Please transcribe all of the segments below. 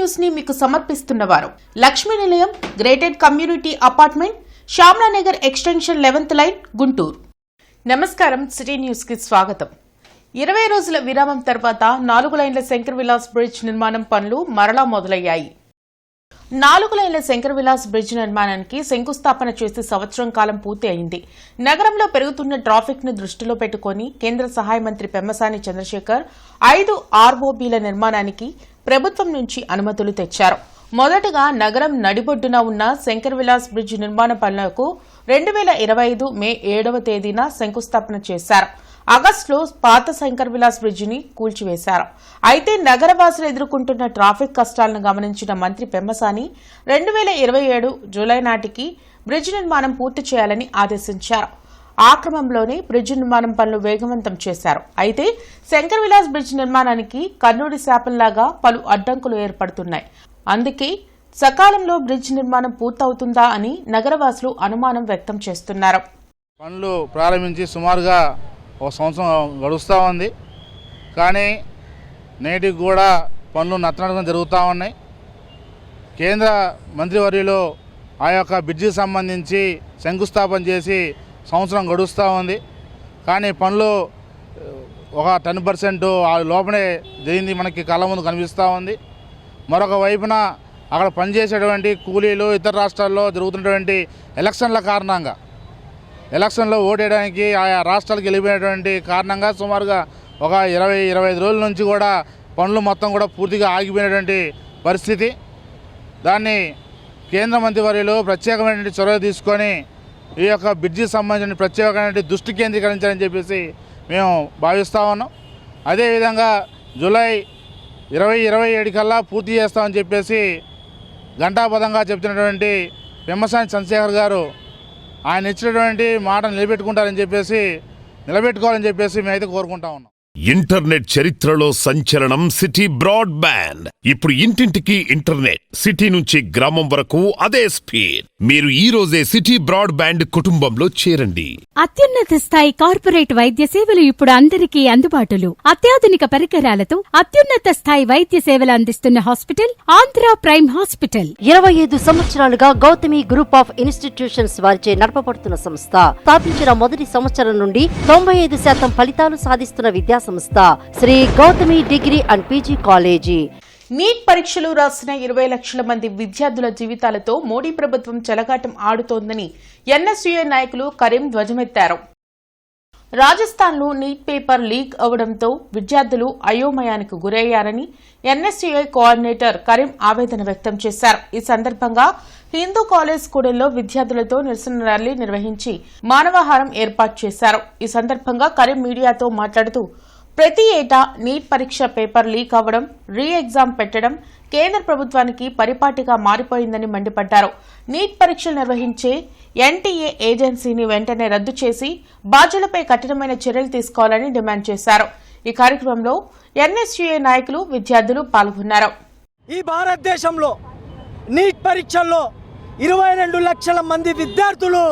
News ని మీకు సమర్పిస్తున్నవారు Lakshmi Nilayam gated community apartment Shyamala Nagar extension 11th line Guntur. నమస్కారం, సిటీ న్యూస్ కి స్వాగతం. 20 రోజుల విరామం తర్వాత 4 లైన్ల శంకర్ విలాస్ బ్రిడ్జ్ నిర్మాణం పనులు మరలా మొదలయ్యాయి. 4 లైన్ల శంకర్ విలాస్ బ్రిడ్జ్ నిర్మాణానికి శంకుస్థాపన చేసి సంవత్సరం కాలం పూర్తి అయింది. నగరంలో పెరుగుతున్న ట్రాఫిక్ ను దృష్టిలో పెట్టుకుని కేంద్ర సహాయ మంత్రి పెమ్మసాని చంద్రశేఖర్ 5 ROBల నిర్మాణానికి ప్రభుత్వం నుంచి అనుమతులు తెచ్చారు. మొదటగా నగరం నడిబొడ్డున ఉన్న శంకర్ విలాస్ బ్రిడ్జ్ నిర్మాణ పనులకు 2025 మే 7వ తేదీన శంకుస్థాపన చేశారు. ఆగస్టులో పాత శంకర్ విలాస్ బ్రిడ్జిని కూల్చివేశారు. అయితే నగరవాసులు ఎదుర్కొంటున్న ట్రాఫిక్ కష్టాలను గమనించిన మంత్రి పెమ్మసాని 2027 జూలై నాటికి బ్రిడ్జ్ నిర్మాణం పూర్తి చేయాలని ఆదేశించారు. ఆ క్రమంలోనే బ్రిడ్జ్ నిర్మాణం పనులు వేగవంతం చేశారు. అయితే శంకర్ విలాస్ బ్రిడ్జ్ నిర్మాణానికి కర్నూలు శాపంలాగా పలు అడ్డంకులు ఏర్పడుతున్నాయి. అందుకే సకాలంలో బ్రిడ్జ్ నిర్మాణం పూర్తవుతుందా అని నగరవాసులు అనుమానం వ్యక్తం చేస్తున్నారు. పనులు ప్రారంభించి సుమారుగా ఒక సంవత్సరం గడుస్తూ ఉంది. కానీ నేటికి కూడా పనులు నత్తనడకం జరుగుతూ ఉన్నాయి. కేంద్ర మంత్రివర్యులు ఆ యొక్క బ్రిడ్జికి సంబంధించి శంకుస్థాపన చేసి సంవత్సరం గడుస్తూ ఉంది. కానీ పనులు ఒక 10% లోపలే జరిగింది మనకి కళ్ళ ముందు కనిపిస్తూ ఉంది. మరొక వైపున అక్కడ పనిచేసేటువంటి కూలీలు ఇతర రాష్ట్రాల్లో జరుగుతున్నటువంటి ఎలక్షన్ల కారణంగా ఎలక్షన్లో ఓటేయడానికి ఆయా రాష్ట్రాలకు వెళ్ళిపోయినటువంటి కారణంగా సుమారుగా ఒక 20-25 రోజుల నుంచి కూడా పనులు మొత్తం కూడా పూర్తిగా ఆగిపోయినటువంటి పరిస్థితి. దాన్ని కేంద్ర మంత్రివర్యులు ప్రత్యేకమైన చొరవ తీసుకొని ఈ యొక్క బ్రిడ్జికి సంబంధించిన ప్రత్యేకమైన దృష్టి కేంద్రీకరించాలని చెప్పేసి మేము భావిస్తూ ఉన్నాం. అదేవిధంగా జూలై 2027 కల్లా పూర్తి చేస్తామని చెప్పేసి ఘంటాపథంగా చెప్తున్నటువంటి పెమ్మసాని చంద్రశేఖర్ గారు ఆయన ఇచ్చినటువంటి మాట నిలబెట్టుకోవాలని చెప్పేసి మేమైతే కోరుకుంటా ఉన్నాం. ఇంటర్నెట్ చరిత్రలో సంచలనం సిటీ బ్రాడ్బ్యాండ్. ఇప్పుడు ఇంటింటికి ఇంటర్నెట్, సిటీ నుంచి గ్రామం వరకు అదే స్పీడ్. మీరు ఈ రోజే సిటీ బ్రాడ్బ్యాండ్ కుటుంబంలో చేరండి. అత్యున్నత స్థాయి కార్పొరేట్ వైద్య సేవలు ఇప్పుడు అందరికీ అందుబాటులో. అత్యాధునిక పరికరాలతో అత్యున్నత స్థాయి వైద్య సేవలు అందిస్తున్న హాస్పిటల్ ఆంధ్ర ప్రైమ్ హాస్పిటల్. 25 సంవత్సరాలుగా గౌతమి గ్రూప్ ఆఫ్ ఇన్స్టిట్యూషన్స్ వారిచే నడపబడుతున్న సంస్థ. స్థాపించిన మొదటి సంవత్సరం నుండి 95% ఫలితాలు సాధిస్తున్న విద్యా సంస్థ Shri Gautami degree and PG college. NEET పరీక్షలు రాసిన 20 లక్షల మంది విద్యార్థుల జీవితాలతో మోడీ ప్రభుత్వం చెలగాటం ఆడుతోందని ఎన్ఎస్యుఐ నాయకులు కరీం ధ్వజమెత్తారు. రాజస్థాన్లో నీట్ పేపర్ లీక్ అవడంతో విద్యార్థులు అయోమయానికి గురయ్యారని ఎన్ఎస్యుఐ కోఆర్డినేటర్ కరీం ఆవేదన వ్యక్తం చేశారు. ఈ సందర్భంగా హిందూ కాలేజ్ కూడల్లో విద్యార్థులతో నిరసన ర్యాలీ నిర్వహించి మానవాహారం ఏర్పాటు చేశారు. ఈ సందర్భంగా కరీం మీడియాతో మాట్లాడుతూ ప్రతి ఏటా నీట్ పరీక్ష పేపర్ లీక్ అవ్వడం, రీ ఎగ్జామ్ పెట్టడం కేంద్ర ప్రభుత్వానికి పరిపాటిగా మారిపోయిందని మండిపడ్డారు. నీట్ పరీక్షలు నిర్వహించే ఎన్టీఏ ఏజెన్సీని వెంటనే రద్దు చేసి బాధ్యులపై కఠినమైన చర్యలు తీసుకోవాలని డిమాండ్ చేశారు. ఈ కార్యక్రమంలో ఎన్ఎస్యుఐ నాయకులు, విద్యార్థులు పాల్గొన్నారు. ఈ భారతదేశంలో నీట్ పరీక్షల్లో 22 లక్షల మంది విద్యార్థులు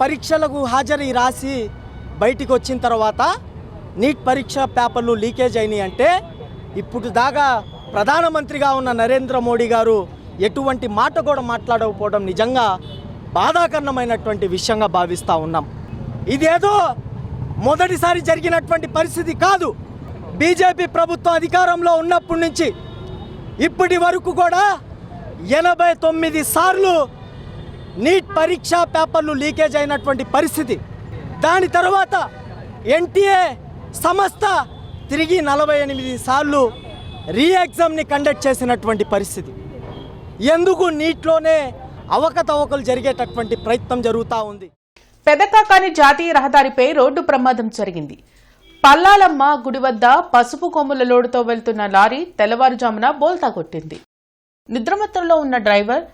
పరీక్షలకు హాజరు రాసి బయటికి వచ్చిన తర్వాత నీట్ పరీక్ష పేపర్లు లీకేజ్ అయినాయి అంటే ఇప్పుడు దాకా ప్రధానమంత్రిగా ఉన్న నరేంద్ర మోడీ గారు ఎటువంటి మాట కూడా మాట్లాడకపోవడం నిజంగా బాధాకరమైనటువంటి విషయంగా భావిస్తూ ఉన్నాం. ఇదేదో మొదటిసారి జరిగినటువంటి పరిస్థితి కాదు. బీజేపీ ప్రభుత్వం అధికారంలో ఉన్నప్పటి నుంచి ఇప్పటి వరకు కూడా 89 సార్లు నీట్ పరీక్షా పేపర్లు లీకేజ్ అయినటువంటి పరిస్థితి. దాని తర్వాత ఎన్టీఏ సంస్థ తిరిగి 48 సార్లు రీ ఎగ్జామ్ని కండక్ట్ చేసినటువంటి పరిస్థితి. ఎందుకు నీట్లోనే అవకతవకలు జరిగేటటువంటి ప్రయత్నం జరుగుతూ ఉంది. పెదకాకాని జాతీయ రహదారిపై రోడ్డు ప్రమాదం జరిగింది. పల్లాలమ్మ గుడి వద్ద పసుపు కొమ్ముల లోడుతో వెళ్తున్న లారీ తెల్లవారుజామున బోల్తా కొట్టింది. నిద్రమత్తులో ఉన్న డ్రైవర్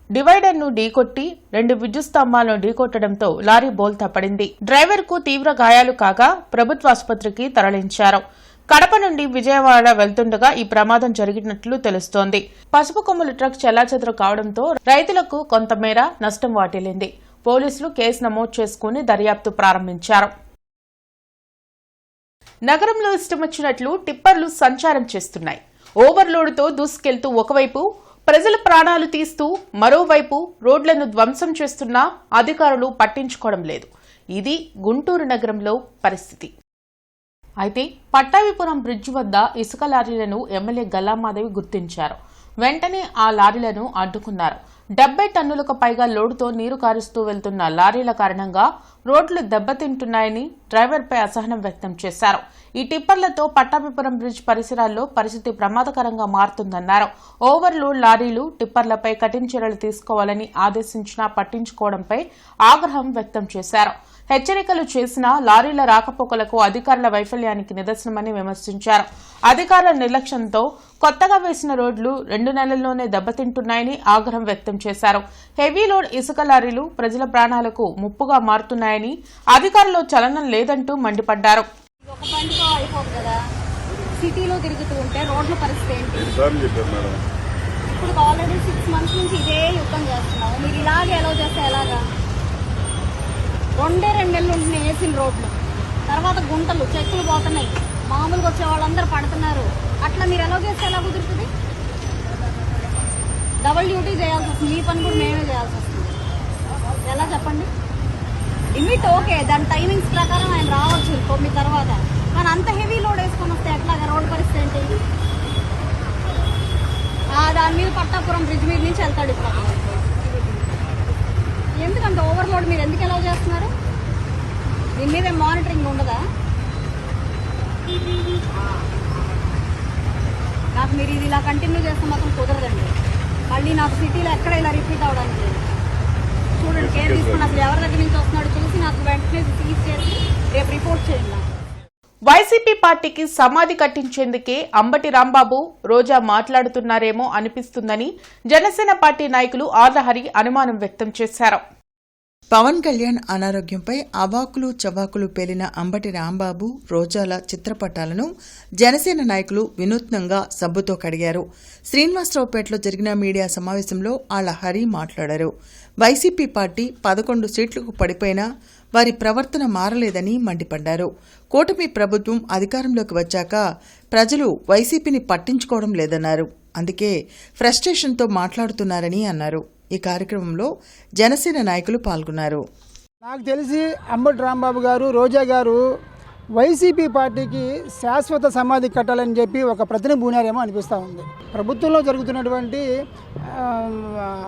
డివైడర్ ను ఢీకొట్టి 2 విద్యుత్ స్తంభాలను ఢీకొట్టడంతో లారీ బోల్తా పడింది. డ్రైవర్ కు తీవ్ర గాయాలు కాగా ప్రభుత్వ ఆసుపత్రికి తరలించారు. కడప నుండి విజయవాడ వెళ్తుండగా ఈ ప్రమాదం జరిగినట్లు తెలుస్తోంది. పసుపు కొమ్ముల ట్రక్ చెల్లాచెదరు కావడంతో రైతులకు కొంతమేర నష్టం వాటిల్లింది. పోలీసులు కేసు నమోదు చేసుకుని దర్యాప్తు ప్రారంభించారు. నగరంలో ఇష్టమొచ్చినట్లు టిప్పర్లు సంచారం చేస్తున్నాయి. ఓవర్లోడ్తో దూసుకెళ్తూ ఒకవైపు ప్రజల ప్రాణాలు తీస్తూ మరోవైపు రోడ్లను ధ్వంసం చేస్తున్నా అధికారులు పట్టించుకోవడం లేదు. ఇది గుంటూరు నగరంలో పరిస్థితి. అయితే పట్టాభిపురం బ్రిడ్జ్ వద్ద ఇసుక లారీలను ఎమ్మెల్యే గల్లామాధవి గుర్తించారు. వెంటనే ఆ లారీలను అడ్డుకున్నారు. 70 టన్నులకు పైగా లోడుతో నీరు కారుస్తూ వెళ్తున్న లారీల కారణంగా రోడ్లు దెబ్బతింటున్నాయని డ్రైవర్పై అసహనం వ్యక్తం చేశారు. ఈ టిప్పర్లతో పట్టాభిపురం బ్రిడ్జ్ పరిసరాల్లో పరిస్థితి ప్రమాదకరంగా మారుతుందన్నారు. ఓవర్లోడ్ లారీలు, టిప్పర్లపై కఠిన చర్యలు తీసుకోవాలని ఆదేశించినా పట్టించుకోవడంపై ఆగ్రహం వ్యక్తం చేశారు. హెచ్చరికలు చేసినా లారీల రాకపోకలకు అధికారుల వైఫల్యానికి నిదర్శనమని విమర్శించారు. అధికారుల నిర్లక్ష్యంతో కొత్తగా వేసిన రోడ్లు 2 నెలల్లోనే దెబ్బతింటున్నాయని ఆగ్రహం వ్యక్తం చేశారు. హెవీ లోడ్ ఇసుక లారీలు ప్రజల ప్రాణాలకు ముప్పుగా మారుతున్నాయని, అధికారులు చలనం లేదంటూ మండిపడ్డారు. ఒక పండుగ అయిపోదు కదా, సిటీలో తిరుగుతూ ఉంటే రోడ్ల పరిస్థితి ఏంటి? ఇప్పుడు ఆల్రెడీ 6 మంత్స్ నుంచి ఇదే యుద్ధం చేస్తున్నాము. మీరు ఇలాగే ఎలా చేస్తే ఎలాగా? 2 నెలలు ఉంటున్నాయి వేసిన రోడ్లు, తర్వాత గుంటలు, చెక్కులు పోతున్నాయి, మామూలుగా వచ్చే వాళ్ళందరూ పడుతున్నారు. అట్లా మీరు ఎలా చేస్తే ఎలా కుదురుతుంది? డబుల్ డ్యూటీ చేయాల్సి వస్తుంది, మీ పని కూడా మేమే చేయాల్సి వస్తుంది. ఎలా చెప్పండి? ఇమిట్ ఓకే, దాని టైమింగ్స్ ప్రకారం ఆయన రావచ్చు 9 తర్వాత, కానీ అంత హెవీ లోడ్ వేసుకొని వస్తే ఎట్లాగా? రోడ్ పరిస్థితి ఏంటి? దాని మీద పట్టాపురం బ్రిడ్జ్ మీద నుంచి వెళ్తాడు ఇప్పుడు. ఎందుకంటే ఓవర్లోడ్ మీరు ఎందుకు ఎలా చేస్తున్నారు? దీని మీద మానిటరింగ్ ఉండదా? నాకు మీరు ఇది ఇలా కంటిన్యూ చేస్తే మాత్రం కుదరదండి. మళ్ళీ నాకు సిటీలో ఎక్కడ ఇలా రిపీట్ అవడానికి లేదు. చూడండి, కేర్ తీసుకుని అసలు ఎవరి దగ్గర నుంచి వస్తున్నాడు చూసి నాకు వెంటనే సీజ్ చేసి రేపు రిపోర్ట్ చేయండి. వైసీపీ పార్టీకి సమాధి కట్టించేందుకే అంబటి రాంబాబు, రోజా మాట్లాడుతున్నారేమో అనిపిస్తుందని జనసేన పార్టీ నాయకులు ఆర్లహరి అనుమానం వ్యక్తం చేశారు. పవన్ కళ్యాణ్ అనారోగ్యంపై అవాకులు చవాకులు పేలిన అంబటి రాంబాబు, రోజాల చిత్రపటాలను జనసేన నాయకులు వినూత్నంగా సబ్బుతో కడిగారు. శ్రీనివాసరావుపేటలో జరిగిన మీడియా సమావేశంలో ఆళ్లహరి మాట్లాడారు. వైసీపీ పార్టీ 11 సీట్లకు పడిపోయినా వారి ప్రవర్తన మారలేదని మండిపడ్డారు. కూటమి ప్రభుత్వం అధికారంలోకి వచ్చాక ప్రజలు వైసీపీని పట్టించుకోవడం లేదన్నారు. అందుకే ఫ్రస్ట్రేషన్తో మాట్లాడుతున్నారని అన్నారు. ఈ కార్యక్రమంలో జనసేన నాయకులు పాల్గొన్నారు. నాకు తెలిసి అంబటి రాంబాబు గారు, రోజా గారు వైసీపీ పార్టీకి శాశ్వత సమాధి కట్టాలని చెప్పి ఒక ప్రతిని బూనారేమో అనిపిస్తూ ఉంది. ప్రభుత్వంలో జరుగుతున్నటువంటి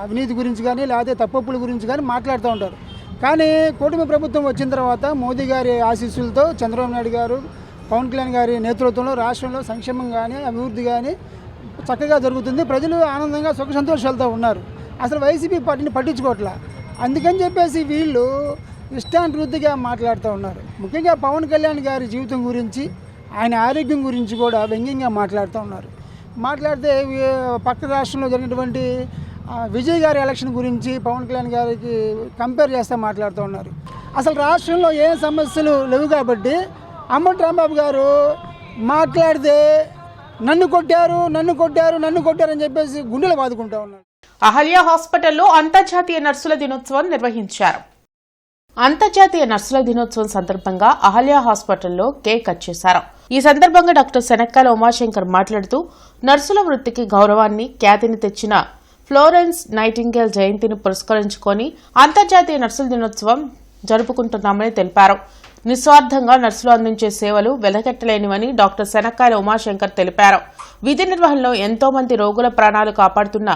అవినీతి గురించి కానీ లేకపోతే తప్పుల గురించి కానీ మాట్లాడుతూ ఉంటారు. కానీ కూటమి ప్రభుత్వం వచ్చిన తర్వాత మోదీ గారి ఆశీస్సులతో చంద్రబాబు నాయుడు గారు, పవన్ కళ్యాణ్ గారి నేతృత్వంలో రాష్ట్రంలో సంక్షేమం కానీ అభివృద్ధి కానీ చక్కగా జరుగుతుంది. ప్రజలు ఆనందంగా సుఖ సంతోషాలతో ఉన్నారు. అసలు వైసీపీ పార్టీని పట్టించుకోవట్లా. అందుకని చెప్పేసి వీళ్ళు ఇష్టానువృత్తిగా మాట్లాడుతూ ఉన్నారు. ముఖ్యంగా పవన్ కళ్యాణ్ గారి జీవితం గురించి, ఆయన ఆరోగ్యం గురించి కూడా వ్యంగ్యంగా మాట్లాడుతూ ఉన్నారు. మాట్లాడితే పక్క రాష్ట్రంలో జరిగినటువంటి విజయ్ గారి ఎలక్షన్ గురించి పవన్ కళ్యాణ్ గారికి కంపేర్ చేస్తూ మాట్లాడుతూ ఉన్నారు. అసలు రాష్ట్రంలో ఏ సమస్యలు లేవు కాబట్టి అంబటి రాంబాబు గారు మాట్లాడితే నన్ను కొట్టారు అని చెప్పేసి గుండెలు బాదుకుంటూ ఉన్నారు. అహల్య హాస్పిటల్లో అంతర్జాతీయ నర్సుల దినోత్సవం నిర్వహించారు. అంతర్జాతీయ నర్సుల దినోత్సవం సందర్భంగా అహల్య హాస్పిటల్లో కేక్ కట్ చేశారు. ఈ సందర్భంగా డాక్టర్ శనక్కాల ఉమాశంకర్ మాట్లాడుతూ నర్సుల వృత్తికి గౌరవాన్ని, ఖ్యాతిని తెచ్చిన ఫ్లోరెన్స్ నైటింగేల్ జయంతిని పురస్కరించుకొని అంతర్జాతీయ నర్సుల దినోత్సవం జరుపుకుంటున్నామని తెలిపారు. నిస్వార్థంగా నర్సులు అందించే సేవలు వెలకట్టలేనివని డాక్టర్ శనక్కాల ఉమాశంకర్ తెలిపారు. విధి నిర్వహణలో ఎంతో మంది రోగుల ప్రాణాలు కాపాడుతున్న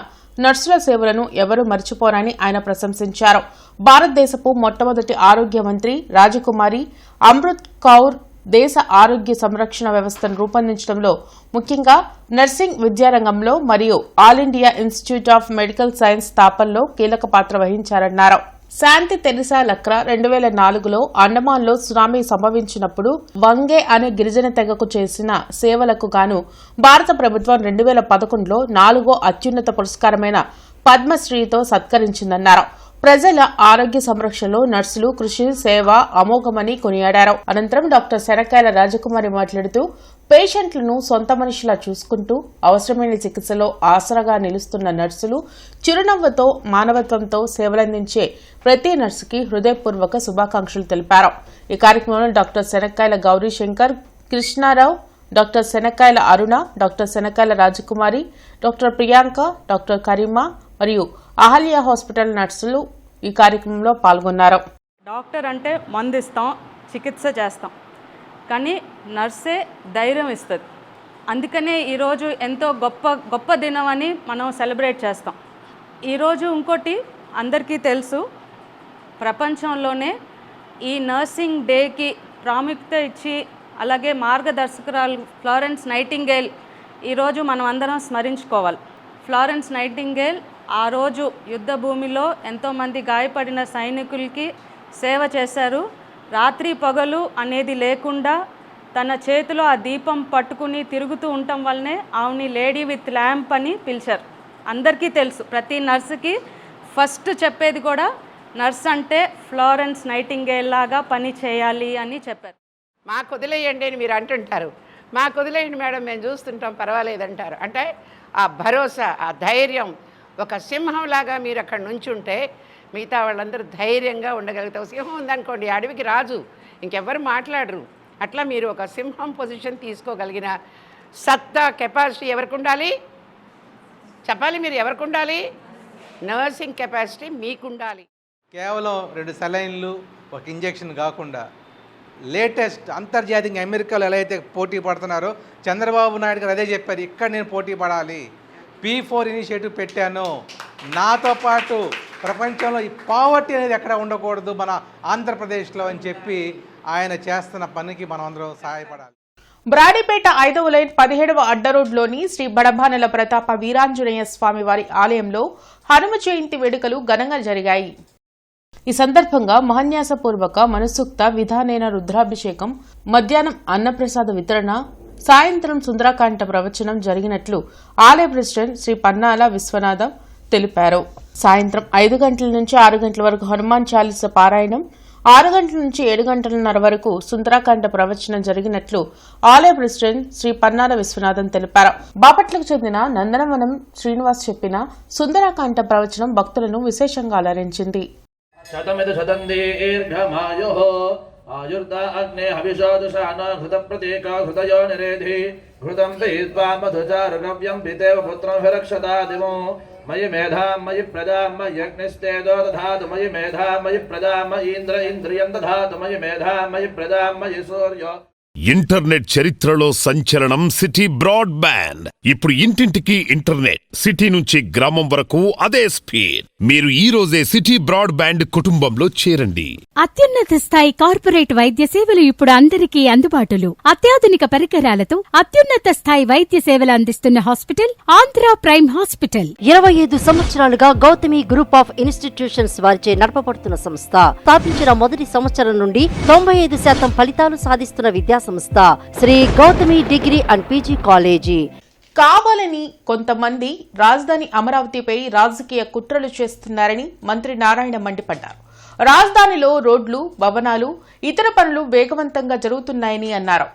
నర్సుల సేవలను ఎవరూ మర్చిపోరని ఆయన ప్రశంసించారు. భారతదేశపు మొట్టమొదటి ఆరోగ్య మంత్రి రాజకుమారి అమృత్ కౌర్ దేశ ఆరోగ్య సంరక్షణ వ్యవస్థను రూపొందించడంలో, ముఖ్యంగా నర్సింగ్ విద్యారంగంలో మరియు all India institute of medical science స్థాపనలో కీలక పాత్ర వహించారన్నారు. శాంతి తెరిసా లక్రా 2004లో అండమాన్లో సునామీ సంభవించినప్పుడు వంగే అనే గిరిజన తెగకు చేసిన సేవలకు గాను భారత ప్రభుత్వం 2011లో 4వ అత్యున్నత పురస్కారమైన పద్మశ్రీతో సత్కరించిందన్నారు. ప్రజల ఆరోగ్య సంరక్షణలో నర్సులు కృషి, సేవ అమోఘమని కొనియాడారు. అనంతరం డాక్టర్ శనక్కాయల రాజకుమారి మాట్లాడుతూ పేషెంట్లను సొంత మనిషిలా చూసుకుంటూ అవసరమైన చికిత్సలో ఆసరాగా నిలుస్తున్న నర్సులు, చిరునవ్వుతో మానవత్వంతో సేవలందించే ప్రతి నర్సుకి హృదయపూర్వక శుభాకాంక్షలు తెలిపారు. ఈ కార్యక్రమంలో డాక్టర్ శనక్కాయల గౌరీశంకర్, కృష్ణారావు, డాక్టర్ శనక్కాయల అరుణ, డాక్టర్ శనక్కాయల రాజకుమారి, డాక్టర్ ప్రియాంక, డాక్టర్ కరీమా మరియు అహల్య హాస్పిటల్ నర్సులు ఈ కార్యక్రమంలో పాల్గొన్నారు. డాక్టర్ అంటే మందు ఇస్తాం, చికిత్స చేస్తాం, కానీ నర్సే ధైర్యం ఇస్తుంది. అందుకనే ఈరోజు ఎంతో గొప్ప దినం అని మనం సెలబ్రేట్ చేస్తాం. ఈరోజు ఇంకోటి అందరికీ తెలుసు, ప్రపంచంలోనే ఈ నర్సింగ్ డేకి ప్రాముఖ్యత ఇచ్చి అలాగే మార్గదర్శకురాలు ఫ్లోరెన్స్ నైటింగేల్ ఈరోజు మనం అందరం స్మరించుకోవాలి. ఫ్లోరెన్స్ నైటింగేల్ ఆ రోజు యుద్ధ భూమిలో ఎంతోమంది గాయపడిన సైనికులకి సేవ చేశారు. రాత్రి పగలు అనేది లేకుండా తన చేతిలో ఆ దీపం పట్టుకుని తిరుగుతూ ఉండటం వల్లనే ఆవిని లేడీ విత్ ల్యాంప్ అని పిలిచారు. అందరికీ తెలుసు, ప్రతి నర్సుకి ఫస్ట్ చెప్పేది కూడా నర్స్ అంటే ఫ్లోరెన్స్ నైటింగేల్ లాగా పని చేయాలి అని చెప్పారు. మాకు వదిలేయండి అని మీరు అంటుంటారు, మాకు వదిలేయండి మేడం మేము చూస్తుంటాం పర్వాలేదంటారు. అంటే ఆ భరోసా, ఆ ధైర్యం, ఒక సింహంలాగా మీరు అక్కడ నుంచుంటే మిగతా వాళ్ళందరూ ధైర్యంగా ఉండగలుగుతారు. సింహం ఉందనుకోండి, అడవికి రాజు, ఇంకెవ్వరు మాట్లాడరు. అట్లా మీరు ఒక సింహం పొజిషన్ తీసుకోగలిగిన సత్తా, కెపాసిటీ ఎవరికి ఉండాలి చెప్పాలి? మీరు ఎవరికి ఉండాలి? నర్సింగ్ కెపాసిటీ మీకుండాలి. కేవలం 2 సెలైన్లు, ఒక ఇంజెక్షన్ కాకుండా లేటెస్ట్ అంతర్జాతీయంగా అమెరికాలో ఎలా అయితే పోటీ పడుతున్నారో చంద్రబాబు నాయుడు గారు అదే చెప్పారు, ఇక్కడ నేను పోటీ పడాలి, P4 ఇనిషియేటివ్ పెట్టాను, నాతో పాటు ప్రపంచంలో ఈ పావర్టీ అనేది ఎక్కడ ఉండకూడదు మన ఆంధ్రప్రదేశ్లో అని చెప్పి ఆయన చేస్తున్న పనికి మనం అందరం సహాయపడాలి. బ్రాడీపేట 5వ లైన్ 17వ అడ్డరోడ్లోని శ్రీ బడభానల ప్రతాప వీరాంజనేయ స్వామి వారి ఆలయంలో హనుమ జయంతి వేడుకలు ఘనంగా జరిగాయి. ఈ సందర్భంగా మహాన్యాసపూర్వక మనసూక్త విధానైన రుద్రాభిషేకం, మధ్యాహ్నం అన్నప్రసాద వితరణ, సాయంత్రం సుందరకాండ ప్రవచనం జరిగినట్లు ఆలయ ప్రెసిడెంట్ శ్రీ పన్నాల విశ్వనాథం తెలిపారు. సాయంత్రం 5 గంటల నుంచి 6 గంటల వరకు హనుమాన్ చాలీస పారాయణం, 6 గంటల నుంచి 7 గంటలన్నర వరకు సుందరకాండ ప్రవచనం జరిగినట్లు ఆలయ ప్రెసిడెంట్ శ్రీ పన్నాల విశ్వనాథం తెలిపారు. బాపట్లకు చెందిన నందనవనం శ్రీనివాస్ చెప్పిన సుందరకాండ ప్రవచనం భక్తులను విశేషంగా అలరించింది. శతమిది శతం దీర్ఘమాయుః ఆయుర్దా అగ్నే హవిషోదుషానా ఘృత ప్రతీక హృదయో నిరేధి ఘృతం దయిత్వా మధుచారుగవ్యం పితేవ పుత్రం విరక్షతా దివో మయి మేధాం మయి ప్రజాం మయి అగ్నిస్తేజో దధాతు మయి మేధాం మయి ప్రజాం మయి ఇంద్రియం దధాతు మయి మేధాం మయి ప్రజాం మయి సూర్యో. ఇంటర్నెట్ చరిత్రలో సంచలనం సిటీ బ్రాడ్బ్యాండ్. ఇప్పుడు ఇంటింటికి ఇంటర్నెట్, సిటీ నుంచి గ్రామం వరకు అదే స్పీడ్. మీరు ఈ రోజే సిటీ బ్రాడ్బ్యాండ్ కుటుంబంలో చేరండి. అత్యున్నత స్థాయి కార్పొరేట్ వైద్య సేవలు ఇప్పుడు అందరికీ అందుబాటులో. అత్యాధునిక పరికరాలతో అత్యున్నత స్థాయి వైద్య సేవలు అందిస్తున్న హాస్పిటల్ ఆంధ్ర ప్రైమ్ హాస్పిటల్. 25 సంవత్సరాలుగా గౌతమి గ్రూప్ ఆఫ్ ఇన్స్టిట్యూషన్స్ వారిచే నడపబడుతున్న సంస్థ. స్థాపించిన మొదటి సంవత్సరం నుండి 95% ఫలితాలు సాధిస్తున్న విద్యా సంస్థ Shri Gautami degree and PG college. కావాలని కొంతమంది రాజధాని అమరావతిపై రాజకీయ కుట్రలు చేస్తున్నారని మంత్రి నారాయణ మండిపడ్డారు. రాజధానిలో రోడ్లు, భవనాలు, ఇతర పనులు వేగవంతంగా జరుగుతున్నాయని అన్నారు.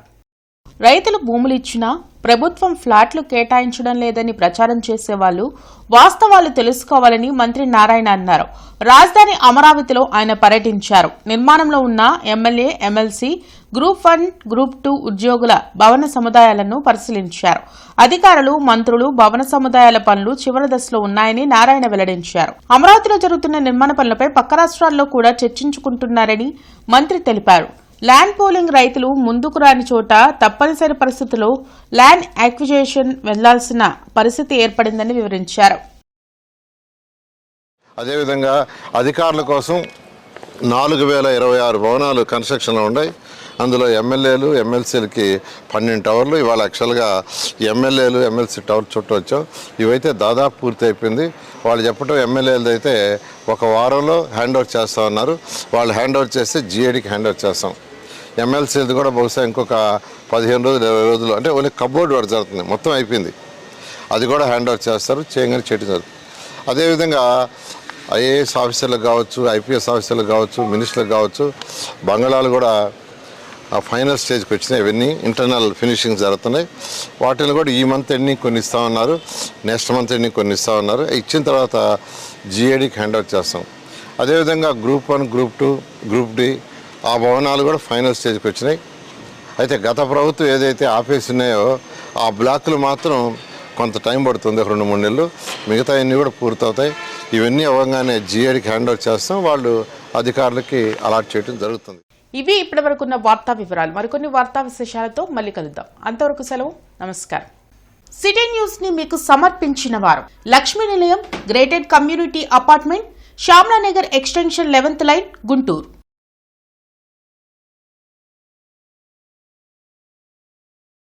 రైతులు భూములు ఇచ్చినా ప్రభుత్వం ఫ్లాట్లు కేటాయించడం లేదని ప్రచారం చేసేవాళ్లు వాస్తవాలు తెలుసుకోవాలని మంత్రి నారాయణ అన్నారు. రాజధాని అమరావతిలో ఆయన పర్యటించారు. నిర్మాణంలో ఉన్న ఎమ్మెల్యే, ఎమ్మెల్సీ, గ్రూప్ 1, గ్రూప్ 2 ఉద్యోగుల భవన సముదాయాలను పరిశీలించారు. అధికారులు, మంత్రులు భవన సముదాయాల పనులు చివరి దశలో ఉన్నాయని నారాయణ వెల్లడించారు. అమరావతిలో జరుగుతున్న నిర్మాణ పనులపై పక్క రాష్ట్రాల్లో కూడా చర్చించుకుంటున్నారని మంత్రి తెలిపారు. ల్యాండ్ పూలింగ్ రైతులు ముందుకు రాని చోట తప్పనిసరి పరిస్థితుల్లో ల్యాండ్ యాక్విజిషన్ వెళ్లాల్సిన పరిస్థితి ఏర్పడిందని వివరించారు. అదేవిధంగా అధికారుల కోసం 4026 భవనాలు కన్స్ట్రక్షన్లో ఉన్నాయి. అందులో ఎమ్మెల్యేలు, ఎమ్మెల్సీలకి 12 టవర్లు. ఇవాళ యాక్చువల్గా ఎమ్మెల్యేలు, ఎమ్మెల్సీ టవర్ చుట్టూ వచ్చాం. ఇవైతే దాదాపు పూర్తి అయిపోయింది. వాళ్ళు చెప్పడం ఎమ్మెల్యేలు అయితే 1 వారంలో హ్యాండ్ ఓవర్ చేస్తా ఉన్నారు. వాళ్ళు హ్యాండ్ ఓవర్ చేస్తే జిఏడికి హ్యాండ్ ఓవర్ చేస్తాం. ఎమ్మెల్సీలది కూడా బహుశా ఇంకొక 15 రోజులు, 20 రోజులు, అంటే ఓన్లీ కబోర్డ్ వర్క్ జరుగుతుంది, మొత్తం అయిపోయింది. అది కూడా హ్యాండ్ ఓవర్ చేస్తారు, చేయగానే చేయడం జరుగుతుంది. అదేవిధంగా ఐఏఎస్ ఆఫీసర్లకు కావచ్చు, ఐపీఎస్ ఆఫీసర్లకు కావచ్చు, మినిస్టర్లకు కావచ్చు, బంగాళాలు కూడా ఫైనల్ స్టేజ్కి వచ్చినాయి. ఇవన్నీ ఇంటర్నల్ ఫినిషింగ్ జరుగుతున్నాయి. వాటిని కూడా ఈ మంత్ ఎండింగ్ కొన్ని ఇస్తూ ఉన్నారు, నెక్స్ట్ మంత్ ఎండింగ్ కొన్ని ఇస్తూ ఉన్నారు. ఇచ్చిన తర్వాత జిఏడికి హ్యాండ్ ఓవర్ చేస్తాం. అదేవిధంగా గ్రూప్ 1, గ్రూప్ 2, గ్రూప్ డి ఆ భవనాలు కూడా ఫైనల్ స్టేజ్కి వచ్చినాయి. అయితే గత ప్రభుత్వం ఏదైతే ఆపేసినాయో ఆ బ్లాకులు మాత్రం కొంత టైం పడుతుంది, 2-3 నెలలు. మిగతా అన్నీ కూడా పూర్తవుతాయి. ఇవన్నీ అవ్వగానే జిఐడికి హ్యాండ్ ఓవర్ చేస్తాం, వాళ్ళు అధికారులకి అలాట్ చేయడం జరుగుతుంది. ఇవి ఇప్పటివరకున్న వార్తా వివరాలు. మరికొన్ని వార్తా విశేషాలతో మళ్ళీ కలుద్దాం. అంతవరకు సెలవు. నమస్కారం. సిటీ న్యూస్ ని మీకు సమర్పించిన వారు Lakshmi Nilayam, gated community apartment, Shyamalanagar extension 11th line, Guntur.